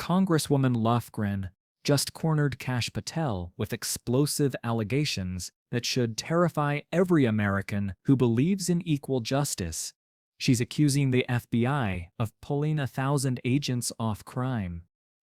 Congresswoman Lofgren just cornered Kash Patel with explosive allegations that should terrify every American who believes in equal justice. She's accusing the FBI of pulling 1,000 agents off crime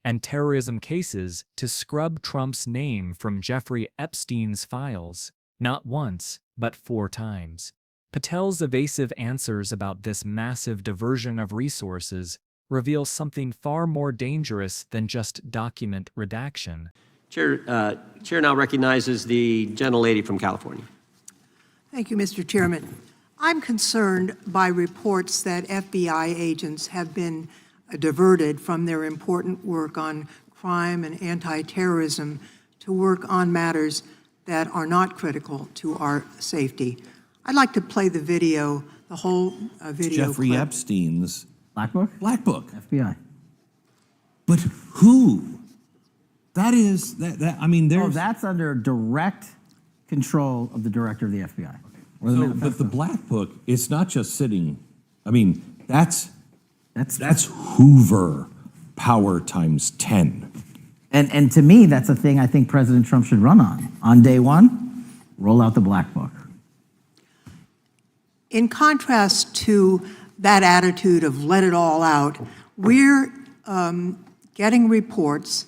and terrorism cases to scrub Trump's name from Jeffrey Epstein's files, not once, but 4 times. Patel's evasive answers about this massive diversion of resources reveal something far more dangerous than just document redaction. Chair now recognizes the gentlelady from California. Thank you, Mr. Chairman. I'm concerned by reports that FBI agents have been diverted from their important work on crime and anti-terrorism to work on matters that are not critical to our safety. I'd like to play the video, the whole video. Jeffrey clip. Epstein's Black Book? Black Book. FBI. But who? That is, I mean, there's... Oh, that's under direct control of the director of the FBI. Or the but the Black Book, it's not just sitting, I mean, that's Hoover power times 10. And to me, that's a thing I think President Trump should run on. On day one, roll out the Black Book. In contrast to that attitude of let it all out, we're getting reports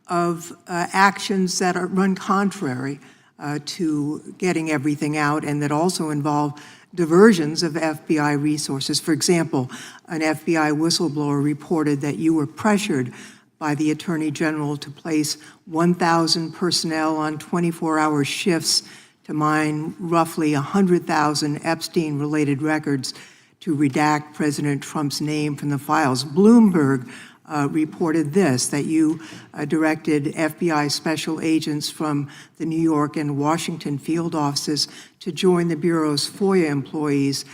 of actions that run contrary to getting everything out and that also involve diversions of FBI resources. For example, an FBI whistleblower reported that you were pressured by the Attorney General to place 1,000 personnel on 24-hour shifts to mine roughly 100,000 Epstein-related records to redact President Trump's name from the files. Bloomberg reported this, that you directed FBI special agents from the New York and Washington field offices to join the Bureau's FOIA employees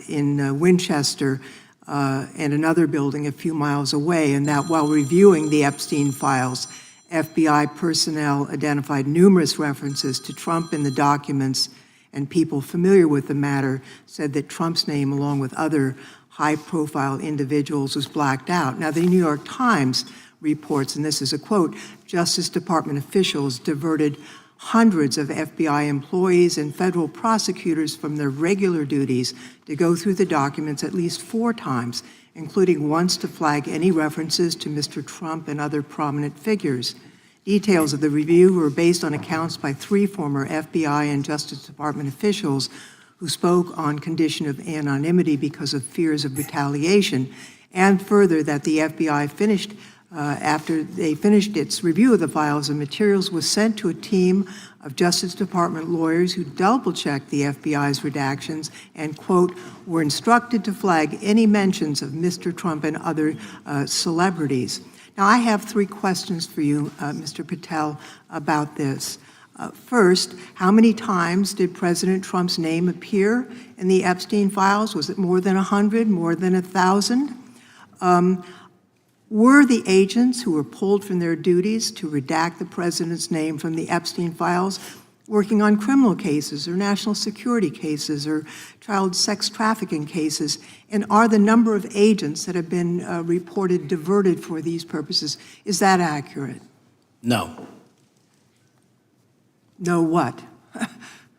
in Winchester and another building a few miles away, and that while reviewing the Epstein files, FBI personnel identified numerous references to Trump in the documents, and people familiar with the matter said that Trump's name, along with other high-profile individuals, was blacked out. Now, the New York Times reports, and this is a quote, Justice Department officials diverted hundreds of FBI employees and federal prosecutors from their regular duties to go through the documents at least 4 times, including once to flag any references to Mr. Trump and other prominent figures. Details of the review were based on accounts by 3 former FBI and Justice Department officials who spoke on condition of anonymity because of fears of retaliation, and further that the FBI finished, after they finished its review of the files and materials, was sent to a team of Justice Department lawyers who double-checked the FBI's redactions and, quote, were instructed to flag any mentions of Mr. Trump and other celebrities. Now, I have 3 questions for you, Mr. Patel, about this. First, how many times did President Trump's name appear in the Epstein files? Was it more than 100, more than 1,000? Were the agents who were pulled from their duties to redact the president's name from the Epstein files working on criminal cases or national security cases or child sex trafficking cases? And are the number of agents that have been reported diverted for these purposes, is that accurate? No. No what?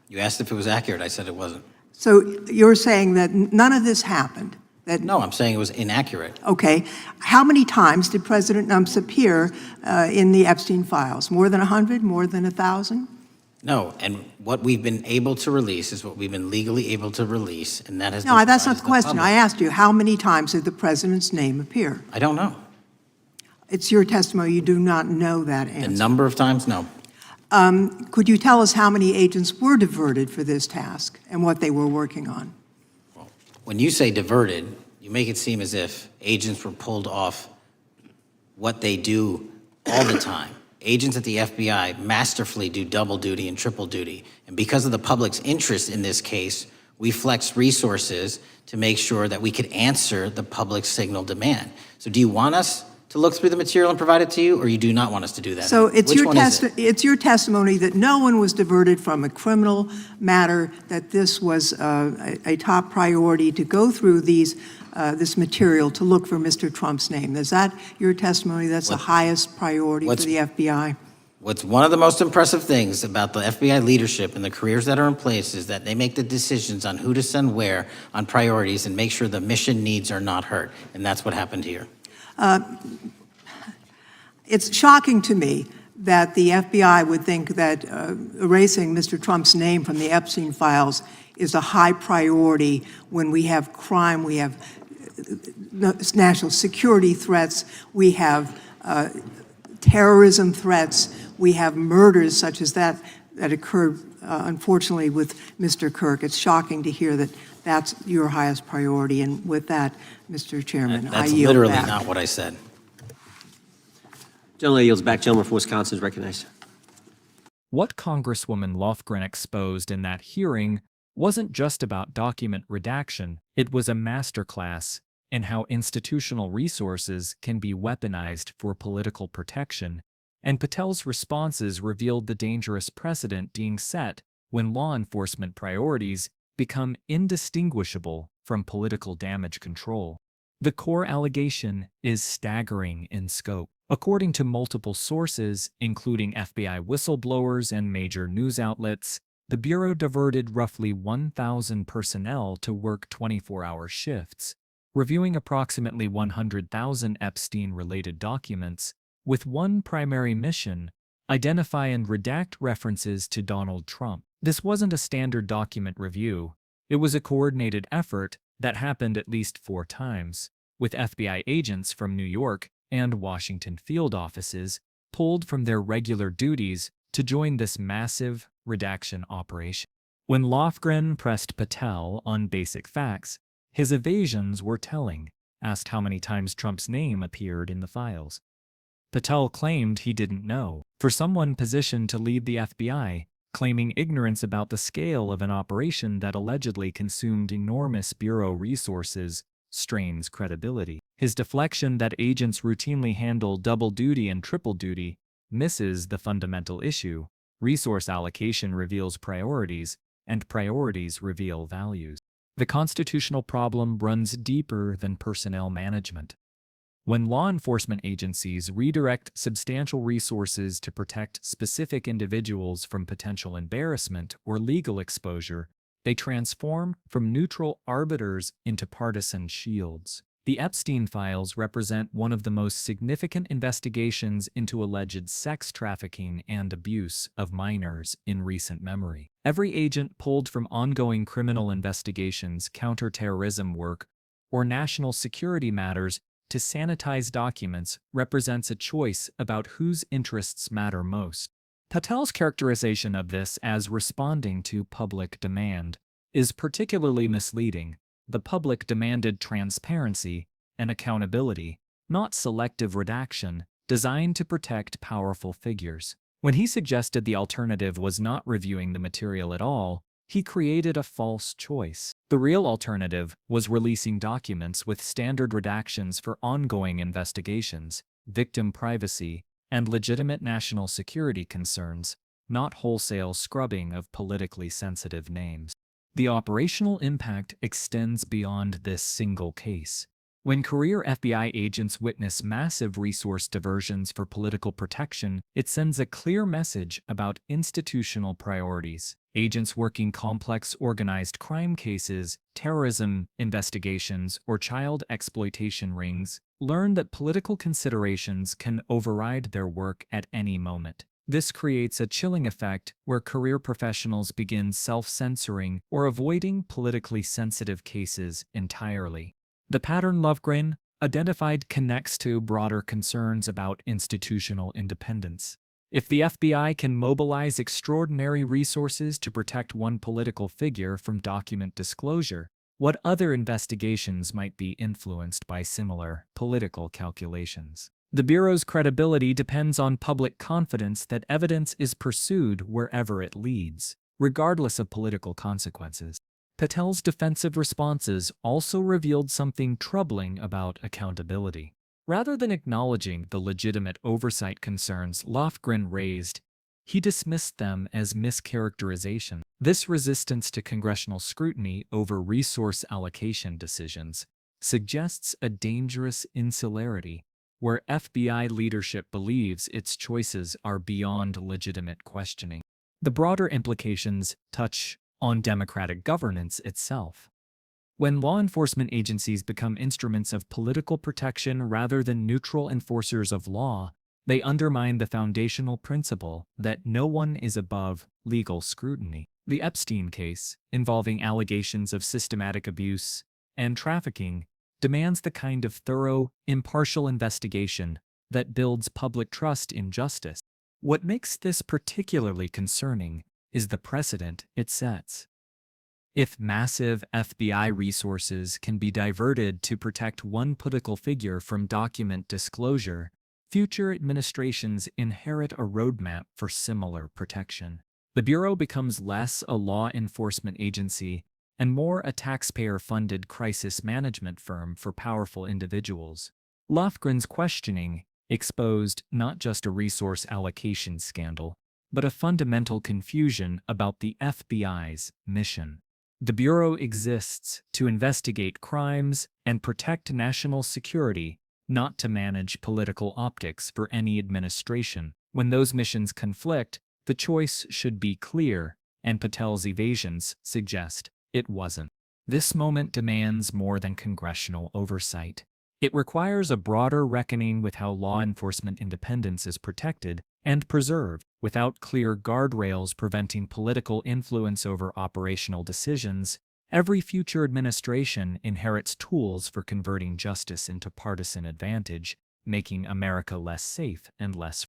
You asked if it was accurate. I said it wasn't. So you're saying that none of this happened? That, no, I'm saying it was inaccurate. Okay. How many times did President Trump appear in the Epstein files? More than 100? More than 1,000? No, and what we've been able to release is what we've been legally able to release, and that has been No, that's not the question. public. I asked you, how many times did the president's name appear? I don't know. It's your testimony. You do not know that answer. The number of times? No. Could you tell us how many agents were diverted for this task and what they were working on? Well, when you say diverted, you make it seem as if agents were pulled off what they do all the time. Agents at the FBI masterfully do double duty and triple duty. And because of the public's interest in this case, we flexed resources to make sure that we could answer the public's signal demand. So do you want us to look through the material and provide it to you, or you do not want us to do that? So it's Which your testimony that no one was diverted from a criminal matter, that this was a top priority to go through these this material to look for Mr. Trump's name. Is that your testimony? That's the highest priority for the FBI? What's one of the most impressive things about the FBI leadership and the careers that are in place is that they make the decisions on who to send where on priorities and make sure the mission needs are not hurt. And that's what happened here. It's shocking to me that the FBI would think that erasing Mr. Trump's name from the Epstein files is a high priority when we have crime, we have national security threats, we have terrorism threats, we have murders such as that occurred, unfortunately, with Mr. Kirk. It's shocking to hear that that's your highest priority. And with that, Mr. Chairman, I yield back. That's literally not what I said. Gentleman yields back. Gentleman from Wisconsin is recognized. What Congresswoman Lofgren exposed in that hearing wasn't just about document redaction, it was a masterclass in how institutional resources can be weaponized for political protection, and Patel's responses revealed the dangerous precedent being set when law enforcement priorities become indistinguishable from political damage control. The core allegation is staggering in scope. According to multiple sources, including FBI whistleblowers and major news outlets, the Bureau diverted roughly 1,000 personnel to work 24-hour shifts, reviewing approximately 100,000 Epstein-related documents, with one primary mission: identify and redact references to Donald Trump. This wasn't a standard document review. It was a coordinated effort that happened at least 4 times, with FBI agents from New York and Washington field offices pulled from their regular duties to join this massive redaction operation. When Lofgren pressed Patel on basic facts, his evasions were telling. Asked how many times Trump's name appeared in the files, Patel claimed he didn't know. For someone positioned to lead the FBI, claiming ignorance about the scale of an operation that allegedly consumed enormous Bureau resources strains credibility. His deflection that agents routinely handle double duty and triple duty misses the fundamental issue. Resource allocation reveals priorities, and priorities reveal values. The constitutional problem runs deeper than personnel management. When law enforcement agencies redirect substantial resources to protect specific individuals from potential embarrassment or legal exposure, they transform from neutral arbiters into partisan shields. The Epstein files represent one of the most significant investigations into alleged sex trafficking and abuse of minors in recent memory. Every agent pulled from ongoing criminal investigations, counterterrorism work, or national security matters to sanitize documents represents a choice about whose interests matter most. Patel's characterization of this as responding to public demand is particularly misleading. The public demanded transparency and accountability, not selective redaction designed to protect powerful figures. When he suggested the alternative was not reviewing the material at all, he created a false choice. The real alternative was releasing documents with standard redactions for ongoing investigations, victim privacy, and legitimate national security concerns, not wholesale scrubbing of politically sensitive names. The operational impact extends beyond this single case. When career FBI agents witness massive resource diversions for political protection, it sends a clear message about institutional priorities. Agents working complex organized crime cases, terrorism investigations, or child exploitation rings learn that political considerations can override their work at any moment. This creates a chilling effect where career professionals begin self-censoring or avoiding politically sensitive cases entirely. The pattern Lofgren identified connects to broader concerns about institutional independence. If the FBI can mobilize extraordinary resources to protect one political figure from document disclosure, what other investigations might be influenced by similar political calculations? The Bureau's credibility depends on public confidence that evidence is pursued wherever it leads, regardless of political consequences. Patel's defensive responses also revealed something troubling about accountability. Rather than acknowledging the legitimate oversight concerns Lofgren raised, he dismissed them as mischaracterization. This resistance to congressional scrutiny over resource allocation decisions suggests a dangerous insularity where FBI leadership believes its choices are beyond legitimate questioning. The broader implications touch on democratic governance itself. When law enforcement agencies become instruments of political protection rather than neutral enforcers of law, they undermine the foundational principle that no one is above legal scrutiny. The Epstein case, involving allegations of systematic abuse and trafficking, demands the kind of thorough, impartial investigation that builds public trust in justice. What makes this particularly concerning is the precedent it sets. If massive FBI resources can be diverted to protect one political figure from document disclosure, future administrations inherit a roadmap for similar protection. The Bureau becomes less a law enforcement agency and more a taxpayer-funded crisis management firm for powerful individuals. Lofgren's questioning exposed not just a resource allocation scandal, but a fundamental confusion about the FBI's mission. The Bureau exists to investigate crimes and protect national security, not to manage political optics for any administration. When those missions conflict, the choice should be clear, and Patel's evasions suggest it wasn't. This moment demands more than congressional oversight. It requires a broader reckoning with how law enforcement independence is protected and preserved. Without clear guardrails preventing political influence over operational decisions, every future administration inherits tools for converting justice into partisan advantage, making America less safe and less